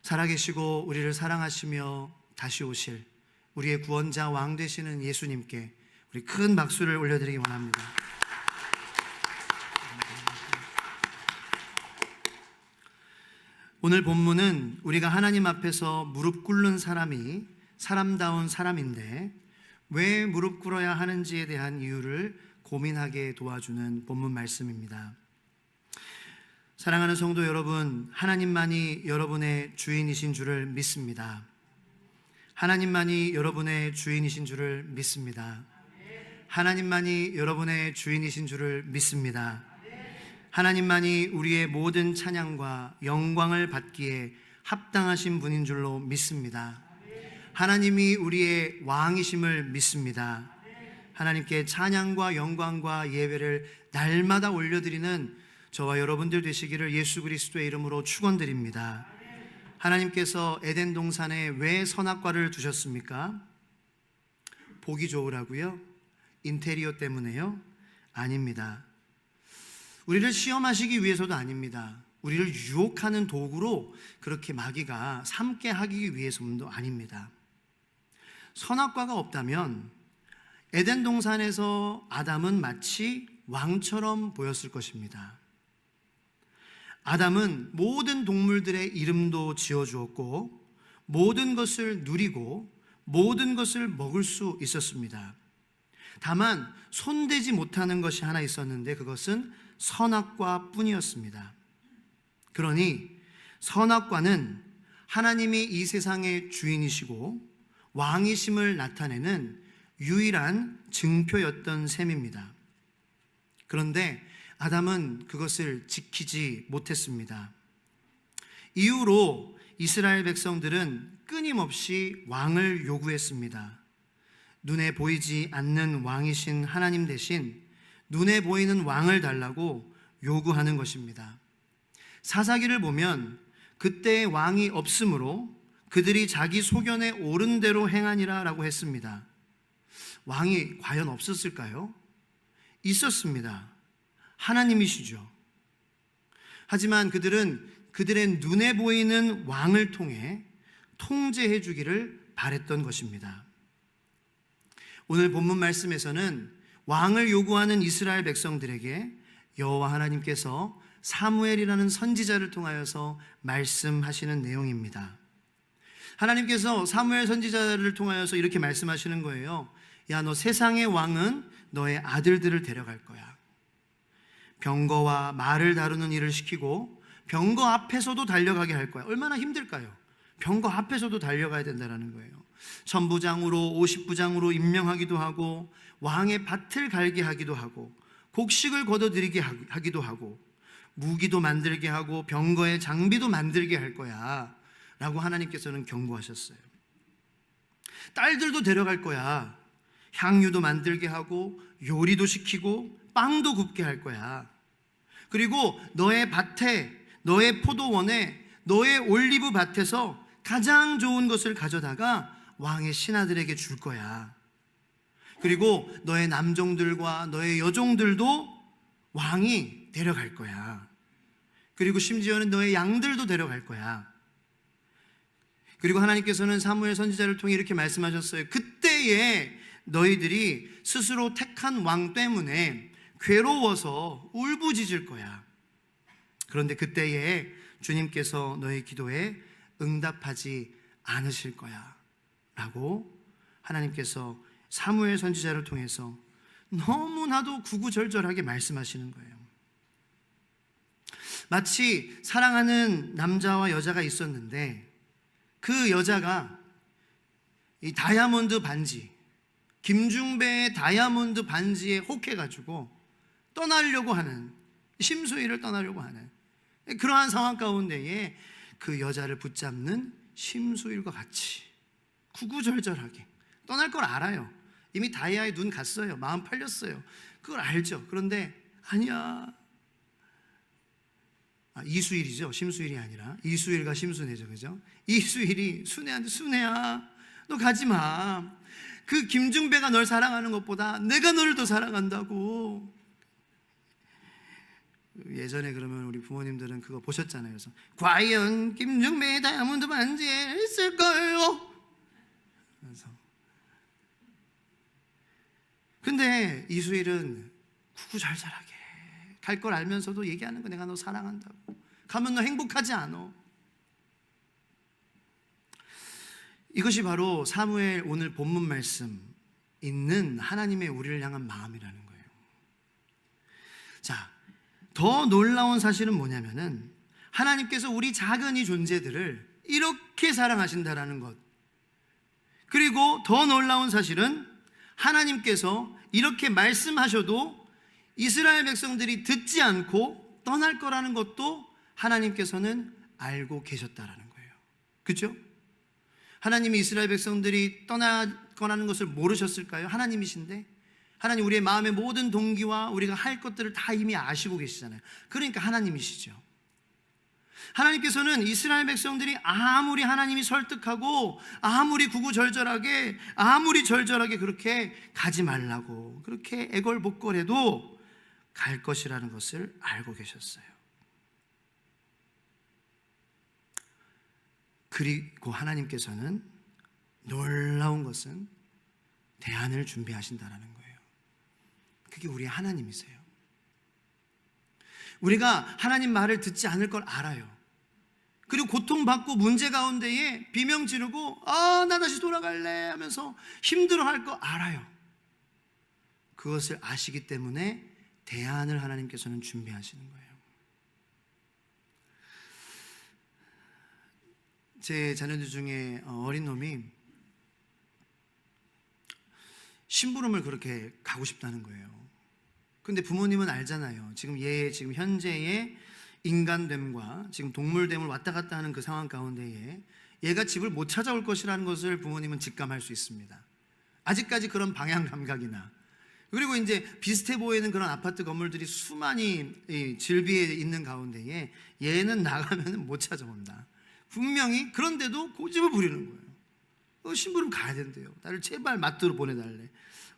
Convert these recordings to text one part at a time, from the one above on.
살아계시고 우리를 사랑하시며 다시 오실 우리의 구원자 왕 되시는 예수님께 우리 큰 박수를 올려드리기 원합니다. 오늘 본문은 우리가 하나님 앞에서 무릎 꿇는 사람이 사람다운 사람인데 왜 무릎 꿇어야 하는지에 대한 이유를 고민하게 도와주는 본문 말씀입니다. 사랑하는 성도 여러분, 하나님만이 여러분의 주인이신 줄을 믿습니다. 하나님만이 여러분의 주인이신 줄을 믿습니다. 하나님만이 여러분의 주인이신 줄을 믿습니다. 하나님만이 우리의 모든 찬양과 영광을 받기에 합당하신 분인 줄로 믿습니다. 하나님이 우리의 왕이심을 믿습니다. 하나님께 찬양과 영광과 예배를 날마다 올려드리는 저와 여러분들 되시기를 예수 그리스도의 이름으로 축원드립니다. 하나님께서 에덴 동산에 왜 선악과를 두셨습니까? 보기 좋으라고요? 인테리어 때문에요? 아닙니다. 우리를 시험하시기 위해서도 아닙니다. 우리를 유혹하는 도구로 그렇게 마귀가 삼게 하기 위해서도 아닙니다. 선악과가 없다면 에덴 동산에서 아담은 마치 왕처럼 보였을 것입니다. 아담은 모든 동물들의 이름도 지어주었고 모든 것을 누리고 모든 것을 먹을 수 있었습니다. 다만 손대지 못하는 것이 하나 있었는데 그것은 선악과 뿐이었습니다. 그러니 선악과는 하나님이 이 세상의 주인이시고 왕이심을 나타내는 유일한 증표였던 셈입니다. 그런데 아담은 그것을 지키지 못했습니다. 이후로 이스라엘 백성들은 끊임없이 왕을 요구했습니다. 눈에 보이지 않는 왕이신 하나님 대신 눈에 보이는 왕을 달라고 요구하는 것입니다. 사사기를 보면 그때의 왕이 없으므로 그들이 자기 소견에 옳은 대로 행하니라 라고 했습니다. 왕이 과연 없었을까요? 있었습니다. 하나님이시죠. 하지만 그들은 그들의 눈에 보이는 왕을 통해 통제해 주기를 바랬던 것입니다. 오늘 본문 말씀에서는 왕을 요구하는 이스라엘 백성들에게 여호와 하나님께서 사무엘이라는 선지자를 통하여서 말씀하시는 내용입니다. 하나님께서 사무엘 선지자를 통하여서 이렇게 말씀하시는 거예요. 야, 너 세상의 왕은 너의 아들들을 데려갈 거야. 병거와 말을 다루는 일을 시키고 병거 앞에서도 달려가게 할 거야. 얼마나 힘들까요? 병거 앞에서도 달려가야 된다는 거예요. 천부장으로 50부장으로 임명하기도 하고 왕의 밭을 갈게 하기도 하고 곡식을 걷어들이게 하기도 하고 무기도 만들게 하고 병거의 장비도 만들게 할 거야 라고 하나님께서는 경고하셨어요. 딸들도 데려갈 거야. 향유도 만들게 하고 요리도 시키고 빵도 굽게 할 거야. 그리고 너의 밭에, 너의 포도원에, 너의 올리브 밭에서 가장 좋은 것을 가져다가 왕의 신하들에게 줄 거야. 그리고 너의 남종들과 너의 여종들도 왕이 데려갈 거야. 그리고 심지어는 너의 양들도 데려갈 거야. 그리고 하나님께서는 사무엘 선지자를 통해 이렇게 말씀하셨어요. 그때에 너희들이 스스로 택한 왕 때문에 괴로워서 울부짖을 거야. 그런데 그때에 주님께서 너희 기도에 응답하지 않으실 거야 라고 하나님께서 사무엘 선지자를 통해서 너무나도 구구절절하게 말씀하시는 거예요. 마치 사랑하는 남자와 여자가 있었는데 그 여자가 이 다이아몬드 반지, 김중배의 다이아몬드 반지에 혹해가지고 떠나려고 하는, 심수희를 떠나려고 하는 그러한 상황 가운데에 그 여자를 붙잡는 심수일과 같이 구구절절하게 떠날 걸 알아요. 이미 다이아에 눈 갔어요. 마음 팔렸어요. 그걸 알죠. 그런데 아니야. 이수일이죠. 심수일이 아니라 이수일과 심순애죠. 그죠? 이수일이 순애한테 순애야 너 가지 마. 그 김중배가 널 사랑하는 것보다 내가 너를 더 사랑한다고. 예전에 그러면 우리 부모님들은 그거 보셨잖아요. 그래서 과연 김중배의 다이아몬드 반지에 있을까요? 그래서 근데 이수일은 구구 잘 자라게 갈 걸 알면서도 얘기하는 거, 내가 너 사랑한다고. 가면 너 행복하지 않아. 이것이 바로 사무엘 오늘 본문 말씀 있는 하나님의 우리를 향한 마음이라는 거예요. 자, 더 놀라운 사실은 뭐냐면은 하나님께서 우리 작은 이 존재들을 이렇게 사랑하신다라는 것. 그리고 더 놀라운 사실은 하나님께서 이렇게 말씀하셔도 이스라엘 백성들이 듣지 않고 떠날 거라는 것도 하나님께서는 알고 계셨다라는 거예요. 그렇죠? 하나님이 이스라엘 백성들이 떠나거라는 것을 모르셨을까요? 하나님이신데 하나님 우리의 마음의 모든 동기와 우리가 할 것들을 다 이미 아시고 계시잖아요. 그러니까 하나님이시죠. 하나님께서는 이스라엘 백성들이 아무리 하나님이 설득하고 아무리 구구절절하게 아무리 절절하게 그렇게 가지 말라고 그렇게 애걸복걸해도 갈 것이라는 것을 알고 계셨어요. 그리고 하나님께서는 놀라운 것은 대안을 준비하신다는 거예요. 그게 우리 하나님이세요. 우리가 하나님 말을 듣지 않을 걸 알아요. 그리고 고통받고 문제 가운데에 비명 지르고 나 다시 돌아갈래 하면서 힘들어할 거 알아요. 그것을 아시기 때문에 대안을 하나님께서는 준비하시는 거예요. 제 자녀들 중에 어린 놈이 심부름을 그렇게 가고 싶다는 거예요. 근데 부모님은 알잖아요. 지금 현재의 인간됨과 지금 동물됨을 왔다 갔다 하는 그 상황 가운데에 얘가 집을 못 찾아올 것이라는 것을 부모님은 직감할 수 있습니다. 아직까지 그런 방향 감각이나, 그리고 이제 비슷해 보이는 그런 아파트 건물들이 수많이 질비해 있는 가운데에 얘는 나가면 못 찾아온다. 분명히. 그런데도 고집을 부리는 거예요. 심부름 가야 된대요. 나를 제발 마트로 보내달래.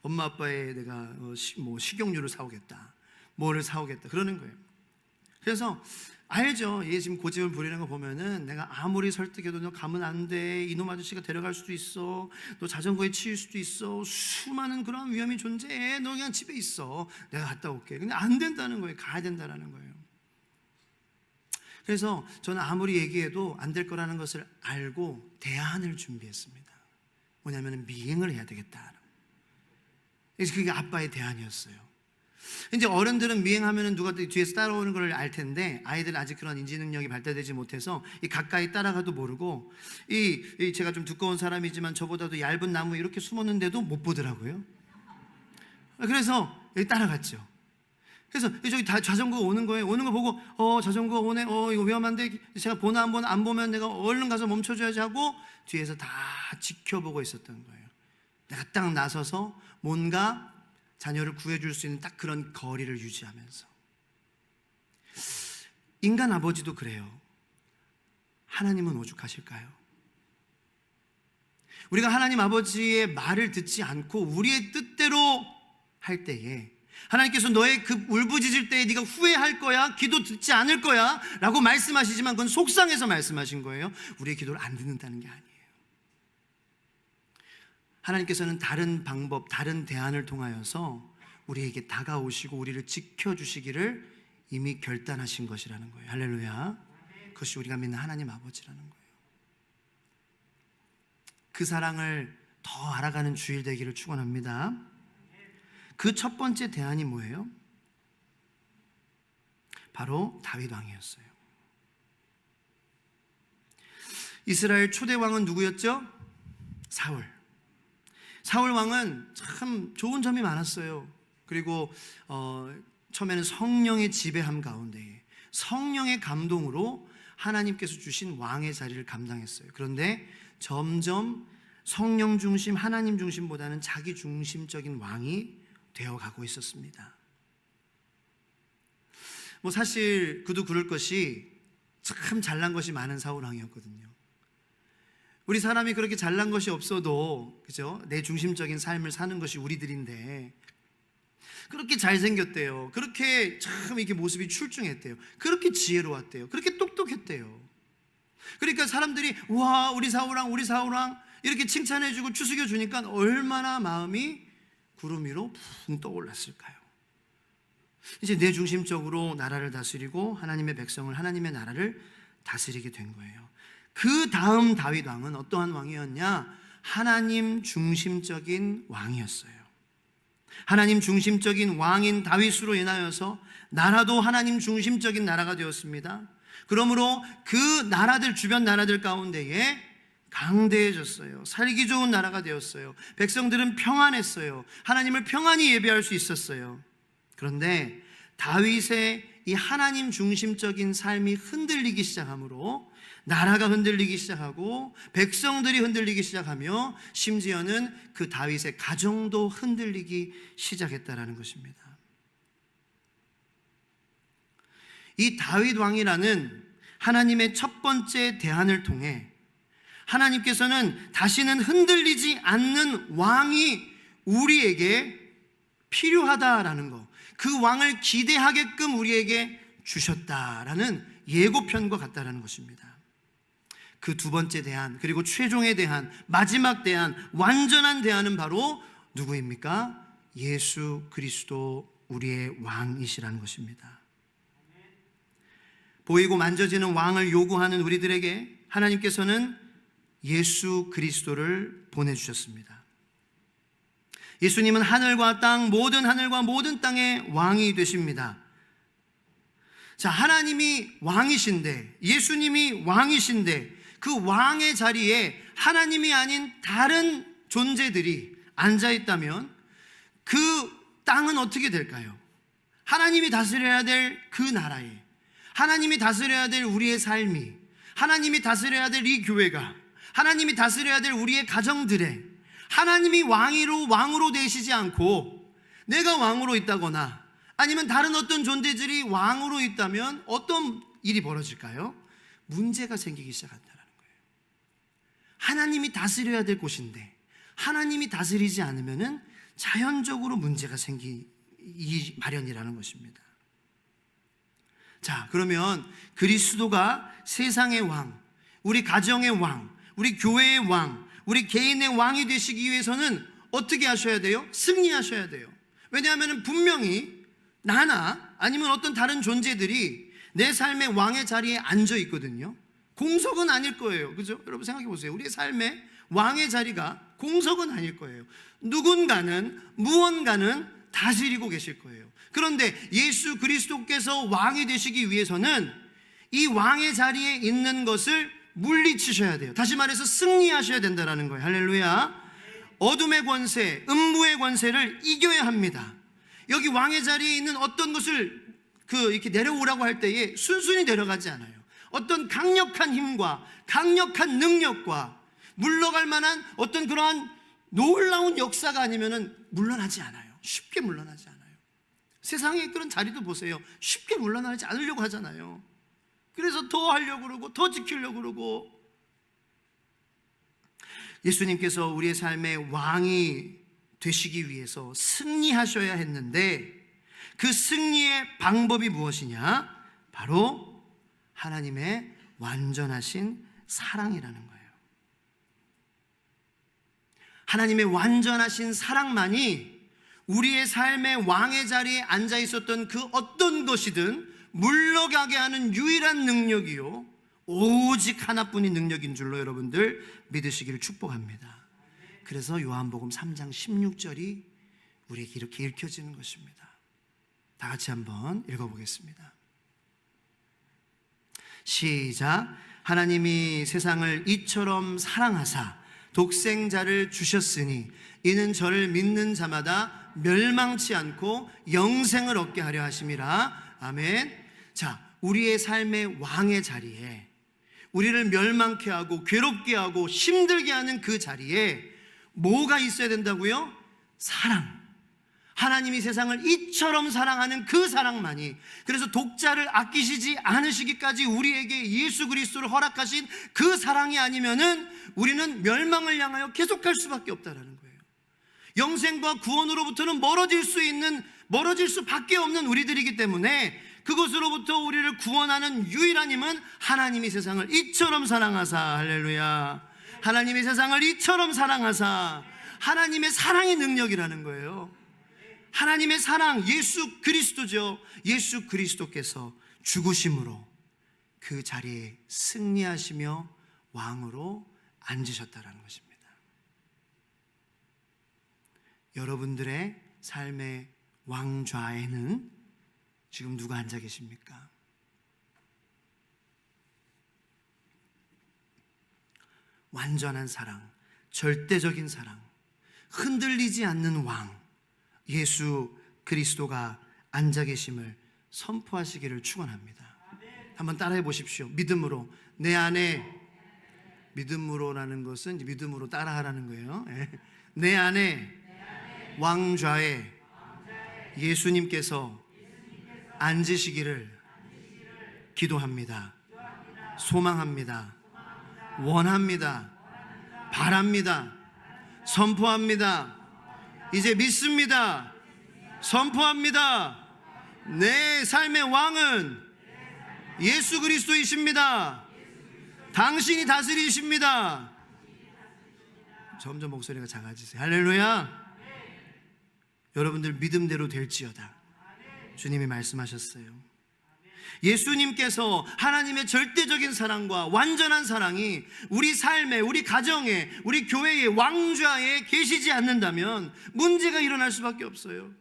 엄마 아빠의 내가 식용유를 사오겠다, 뭐를 사오겠다 그러는 거예요. 그래서 알죠. 얘 지금 고집을 부리는 거 보면은 내가 아무리 설득해도 너 가면 안 돼, 이놈 아저씨가 데려갈 수도 있어, 너 자전거에 치일 수도 있어, 수많은 그런 위험이 존재해, 너 그냥 집에 있어, 내가 갔다 올게. 근데 안 된다는 거예요. 가야 된다는 거예요. 그래서 저는 아무리 얘기해도 안 될 거라는 것을 알고 대안을 준비했습니다. 뭐냐면 미행을 해야 되겠다. 그래서 그게 아빠의 대안이었어요. 이제 어른들은 미행하면은 누가 뒤에서 따라오는 걸 알 텐데 아이들은 아직 그런 인지 능력이 발달되지 못해서 가까이 따라가도 모르고 제가 좀 두꺼운 사람이지만 저보다도 얇은 나무 이렇게 숨었는데도 못 보더라고요. 그래서 따라갔죠. 그래서 저기 다 자전거 오는 거예요. 오는 거 보고 자전거 오네, 이거 위험한데 제가 보나 안 보면 내가 얼른 가서 멈춰줘야지 하고 뒤에서 다 지켜보고 있었던 거예요. 내가 딱 나서서 뭔가 자녀를 구해줄 수 있는 딱 그런 거리를 유지하면서. 인간 아버지도 그래요. 하나님은 오죽하실까요? 우리가 하나님 아버지의 말을 듣지 않고 우리의 뜻대로 할 때에 하나님께서 너의 그 울부짖을 때에 네가 후회할 거야, 기도 듣지 않을 거야 라고 말씀하시지만 그건 속상해서 말씀하신 거예요. 우리의 기도를 안 듣는다는 게 아니에요. 하나님께서는 다른 방법, 다른 대안을 통하여서 우리에게 다가오시고 우리를 지켜주시기를 이미 결단하신 것이라는 거예요. 할렐루야. 그것이 우리가 믿는 하나님 아버지라는 거예요. 그 사랑을 더 알아가는 주일 되기를 축원합니다. 그 첫 번째 대안이 뭐예요? 바로 다윗 왕이었어요. 이스라엘 초대 왕은 누구였죠? 사울 왕은 참 좋은 점이 많았어요. 그리고 처음에는 성령의 지배함 가운데 성령의 감동으로 하나님께서 주신 왕의 자리를 감당했어요. 그런데 점점 성령 중심, 하나님 중심보다는 자기 중심적인 왕이 되어가고 있었습니다. 사실 그도 그럴 것이 참 잘난 것이 많은 사울 왕이었거든요. 우리 사람이 그렇게 잘난 것이 없어도, 그죠? 내 중심적인 삶을 사는 것이 우리들인데, 그렇게 잘생겼대요. 그렇게 참 이렇게 모습이 출중했대요. 그렇게 지혜로웠대요. 그렇게 똑똑했대요. 그러니까 사람들이 와, 우리 사우랑 이렇게 칭찬해주고 추스겨주니까 얼마나 마음이 구름 위로 붕 떠올랐을까요? 이제 내 중심적으로 나라를 다스리고 하나님의 백성을, 하나님의 나라를 다스리게 된 거예요. 그 다음 다윗 왕은 어떠한 왕이었냐? 하나님 중심적인 왕이었어요. 하나님 중심적인 왕인 다윗으로 인하여서 나라도 하나님 중심적인 나라가 되었습니다. 그러므로 그 나라들, 주변 나라들 가운데에 강대해졌어요. 살기 좋은 나라가 되었어요. 백성들은 평안했어요. 하나님을 평안히 예배할 수 있었어요. 그런데 다윗의 이 하나님 중심적인 삶이 흔들리기 시작하므로 나라가 흔들리기 시작하고 백성들이 흔들리기 시작하며 심지어는 그 다윗의 가정도 흔들리기 시작했다라는 것입니다. 이 다윗 왕이라는 하나님의 첫 번째 대안을 통해 하나님께서는 다시는 흔들리지 않는 왕이 우리에게 필요하다라는 것, 그 왕을 기대하게끔 우리에게 주셨다라는 예고편과 같다라는 것입니다. 그 두 번째 대안, 그리고 최종의 대안, 마지막 대안, 완전한 대안은 바로 누구입니까? 예수 그리스도 우리의 왕이시라는 것입니다. 보이고 만져지는 왕을 요구하는 우리들에게 하나님께서는 예수 그리스도를 보내주셨습니다. 예수님은 하늘과 땅, 모든 하늘과 모든 땅의 왕이 되십니다. 자, 하나님이 왕이신데, 예수님이 왕이신데, 그 왕의 자리에 하나님이 아닌 다른 존재들이 앉아있다면 그 땅은 어떻게 될까요? 하나님이 다스려야 될 그 나라에, 하나님이 다스려야 될 우리의 삶이, 하나님이 다스려야 될 이 교회가, 하나님이 다스려야 될 우리의 가정들에 하나님이 왕으로 되시지 않고 내가 왕으로 있다거나 아니면 다른 어떤 존재들이 왕으로 있다면 어떤 일이 벌어질까요? 문제가 생기기 시작한다는 거예요. 하나님이 다스려야 될 곳인데 하나님이 다스리지 않으면 자연적으로 문제가 생기기 마련이라는 것입니다. 자, 그러면 그리스도가 세상의 왕, 우리 가정의 왕, 우리 교회의 왕, 우리 개인의 왕이 되시기 위해서는 어떻게 하셔야 돼요? 승리하셔야 돼요. 왜냐하면 분명히 나나 아니면 어떤 다른 존재들이 내 삶의 왕의 자리에 앉아 있거든요. 공석은 아닐 거예요. 그죠? 여러분 생각해 보세요. 우리의 삶의 왕의 자리가 공석은 아닐 거예요. 누군가는, 무언가는 다스리고 계실 거예요. 그런데 예수 그리스도께서 왕이 되시기 위해서는 이 왕의 자리에 있는 것을 물리치셔야 돼요. 다시 말해서 승리하셔야 된다는 거예요. 할렐루야. 어둠의 권세, 음부의 권세를 이겨야 합니다. 여기 왕의 자리에 있는 어떤 것을 이렇게 내려오라고 할 때에 순순히 내려가지 않아요. 어떤 강력한 힘과 강력한 능력과 물러갈 만한 어떤 그러한 놀라운 역사가 아니면은 물러나지 않아요. 쉽게 물러나지 않아요. 세상에 그런 자리도 보세요. 쉽게 물러나지 않으려고 하잖아요. 그래서 더 하려고 그러고 더 지키려고 그러고. 예수님께서 우리의 삶의 왕이 되시기 위해서 승리하셔야 했는데 그 승리의 방법이 무엇이냐? 바로 하나님의 완전하신 사랑이라는 거예요. 하나님의 완전하신 사랑만이 우리의 삶의 왕의 자리에 앉아 있었던 그 어떤 것이든 물러가게 하는 유일한 능력이요, 오직 하나뿐인 능력인 줄로 여러분들 믿으시기를 축복합니다. 그래서 요한복음 3장 16절이 우리에게 이렇게 읽혀지는 것입니다. 다 같이 한번 읽어보겠습니다. 시작. 하나님이 세상을 이처럼 사랑하사 독생자를 주셨으니 이는 저를 믿는 자마다 멸망치 않고 영생을 얻게 하려 하심이라. 아멘. 자, 우리의 삶의 왕의 자리에, 우리를 멸망케 하고 괴롭게 하고 힘들게 하는 그 자리에 뭐가 있어야 된다고요? 사랑. 하나님이 세상을 이처럼 사랑하는 그 사랑만이, 그래서 독자를 아끼시지 않으시기까지 우리에게 예수 그리스도를 허락하신 그 사랑이 아니면은 우리는 멸망을 향하여 계속할 수밖에 없다라는 거예요. 영생과 구원으로부터는 멀어질 수밖에 없는 우리들이기 때문에 그것으로부터 우리를 구원하는 유일한 힘은 하나님이 세상을 이처럼 사랑하사, 할렐루야, 하나님이 세상을 이처럼 사랑하사, 하나님의 사랑의 능력이라는 거예요. 하나님의 사랑, 예수 그리스도죠. 예수 그리스도께서 죽으심으로 그 자리에 승리하시며 왕으로 앉으셨다라는 것입니다. 여러분들의 삶의 왕좌에는 지금 누가 앉아 계십니까? 완전한 사랑, 절대적인 사랑, 흔들리지 않는 왕 예수 그리스도가 앉아 계심을 선포하시기를 축원합니다. 한번 따라해 보십시오. 믿음으로 내 안에, 믿음으로라는 것은 믿음으로 따라하라는 거예요. 내 안에 왕좌에 예수님께서 앉으시기를 기도합니다. 소망합니다. 원합니다. 바랍니다. 선포합니다. 이제 믿습니다. 선포합니다. 내 삶의 왕은 예수 그리스도이십니다. 당신이 다스리십니다. 점점 목소리가 작아지세요. 할렐루야. 여러분들 믿음대로 될지어다. 주님이 말씀하셨어요. 예수님께서 하나님의 절대적인 사랑과 완전한 사랑이 우리 삶에, 우리 가정에, 우리 교회의 왕좌에 계시지 않는다면 문제가 일어날 수밖에 없어요.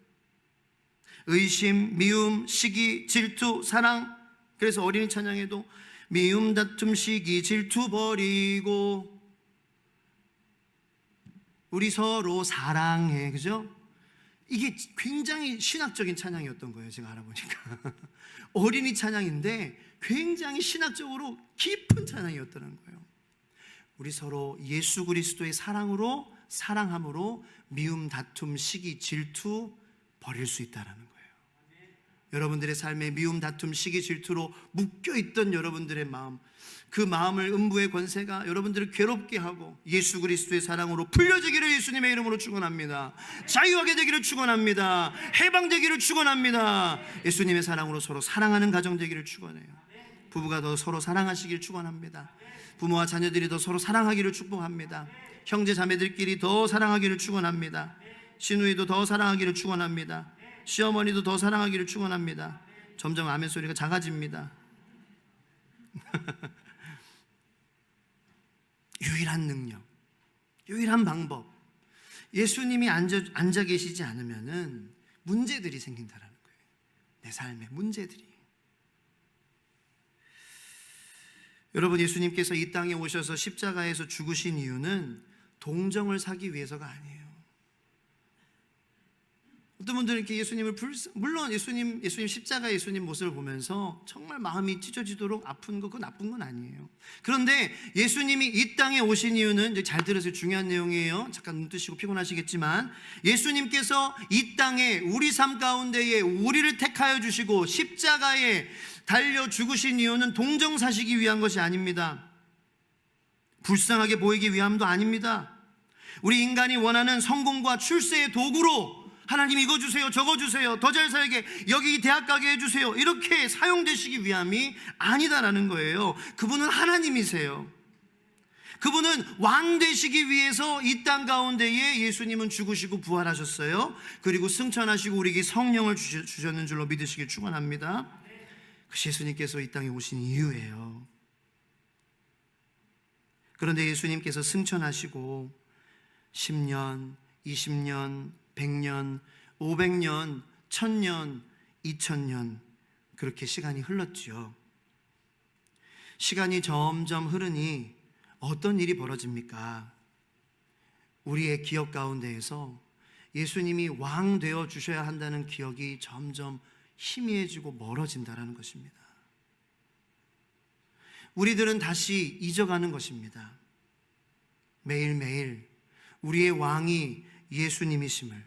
의심, 미움, 시기, 질투, 사랑. 그래서 어린이 찬양에도 미움, 다툼, 시기, 질투 버리고 우리 서로 사랑해. 그죠? 이게 굉장히 신학적인 찬양이었던 거예요. 제가 알아보니까 어린이 찬양인데 굉장히 신학적으로 깊은 찬양이었다는 거예요. 우리 서로 예수 그리스도의 사랑으로, 사랑함으로 미움, 다툼, 시기, 질투 버릴 수 있다는 거예요. 여러분들의 삶에 미움, 다툼, 시기, 질투로 묶여있던 여러분들의 마음, 그 마음을 음부의 권세가 여러분들을 괴롭게 하고 예수 그리스도의 사랑으로 풀려지기를 예수님의 이름으로 축원합니다. 자유하게 되기를 축원합니다. 해방되기를 축원합니다. 예수님의 사랑으로 서로 사랑하는 가정 되기를 축원해요. 부부가 더 서로 사랑하시길 축원합니다. 부모와 자녀들이 더 서로 사랑하기를 축복합니다. 형제 자매들끼리 더 사랑하기를 축원합니다. 시누이도 더 사랑하기를 축원합니다. 시어머니도 더 사랑하기를 축원합니다. 점점 아멘 소리가 작아집니다. 유일한 능력, 유일한 방법. 예수님이 앉아 계시지 않으면은 문제들이 생긴다라는 거예요. 내 삶에 문제들이. 여러분, 예수님께서 이 땅에 오셔서 십자가에서 죽으신 이유는 동정을 사기 위해서가 아니에요. 어떤 분들은 이렇게 예수님을 물론 예수님 십자가 예수님 모습을 보면서 정말 마음이 찢어지도록 아픈 거, 그건 나쁜 건 아니에요. 그런데 예수님이 이 땅에 오신 이유는, 이제 잘 들으세요. 중요한 내용이에요. 잠깐 눈 뜨시고 피곤하시겠지만, 예수님께서 이 땅에 우리 삶 가운데에 우리를 택하여 주시고 십자가에 달려 죽으신 이유는 동정 사시기 위한 것이 아닙니다. 불쌍하게 보이기 위함도 아닙니다. 우리 인간이 원하는 성공과 출세의 도구로 하나님 이거 주세요, 저거 주세요, 더 잘 살게, 여기 대학 가게 해주세요, 이렇게 사용되시기 위함이 아니다라는 거예요. 그분은 하나님이세요. 그분은 왕 되시기 위해서 이 땅 가운데에 예수님은 죽으시고 부활하셨어요. 그리고 승천하시고 우리에게 성령을 주셨는 줄로 믿으시길 축원합니다. 그것이 예수님께서 이 땅에 오신 이유예요. 그런데 예수님께서 승천하시고 10년, 20년, 100년, 500년, 1000년, 2000년 그렇게 시간이 흘렀죠. 시간이 점점 흐르니 어떤 일이 벌어집니까? 우리의 기억 가운데에서 예수님이 왕 되어 주셔야 한다는 기억이 점점 희미해지고 멀어진다는 것입니다. 우리들은 다시 잊어가는 것입니다. 매일매일 우리의 왕이 예수님이심을,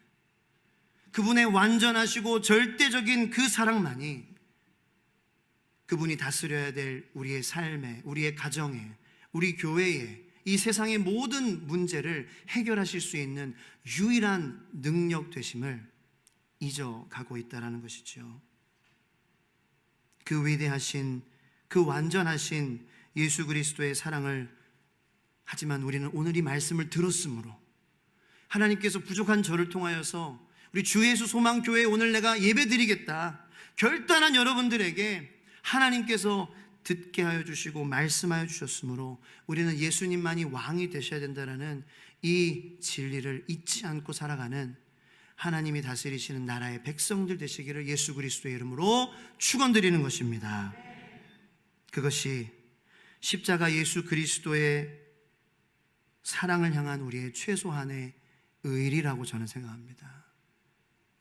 그분의 완전하시고 절대적인 그 사랑만이 그분이 다스려야 될 우리의 삶에, 우리의 가정에, 우리 교회에, 이 세상의 모든 문제를 해결하실 수 있는 유일한 능력 되심을 잊어가고 있다는 것이죠. 그 위대하신, 그 완전하신 예수 그리스도의 사랑을, 하지만 우리는 오늘 이 말씀을 들었으므로 하나님께서 부족한 저를 통하여서 우리 주 예수 소망교회에 오늘 내가 예배드리겠다 결단한 여러분들에게 하나님께서 듣게 하여 주시고 말씀하여 주셨으므로 우리는 예수님만이 왕이 되셔야 된다는 이 진리를 잊지 않고 살아가는 하나님이 다스리시는 나라의 백성들 되시기를 예수 그리스도의 이름으로 축원드리는 것입니다. 그것이 십자가 예수 그리스도의 사랑을 향한 우리의 최소한의 의리라고 저는 생각합니다.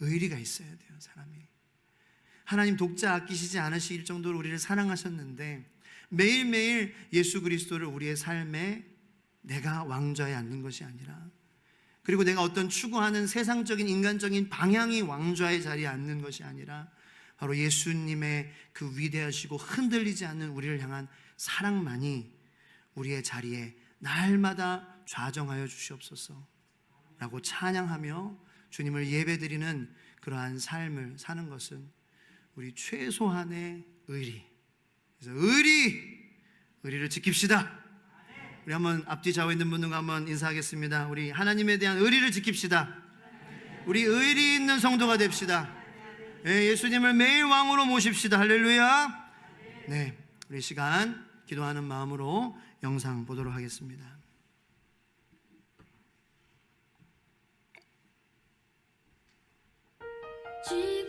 의리가 있어야 돼요, 사람이. 하나님 독자 아끼시지 않으실 정도로 우리를 사랑하셨는데 매일매일 예수 그리스도를 우리의 삶에 내가 왕좌에 앉는 것이 아니라, 그리고 내가 어떤 추구하는 세상적인 인간적인 방향이 왕좌의 자리에 앉는 것이 아니라 바로 예수님의 그 위대하시고 흔들리지 않는 우리를 향한 사랑만이 우리의 자리에 날마다 좌정하여 주시옵소서 라고 찬양하며 주님을 예배드리는 그러한 삶을 사는 것은 우리 최소한의 의리, 그래서 의리를 지킵시다. 우리 한번 앞뒤 좌우에 있는 분들과 한번 인사하겠습니다. 우리 하나님에 대한 의리를 지킵시다. 우리 의리 있는 성도가 됩시다. 예수님을 매일 왕으로 모십시다. 할렐루야. 네, 우리 시간 기도하는 마음으로 영상 보도록 하겠습니다. 주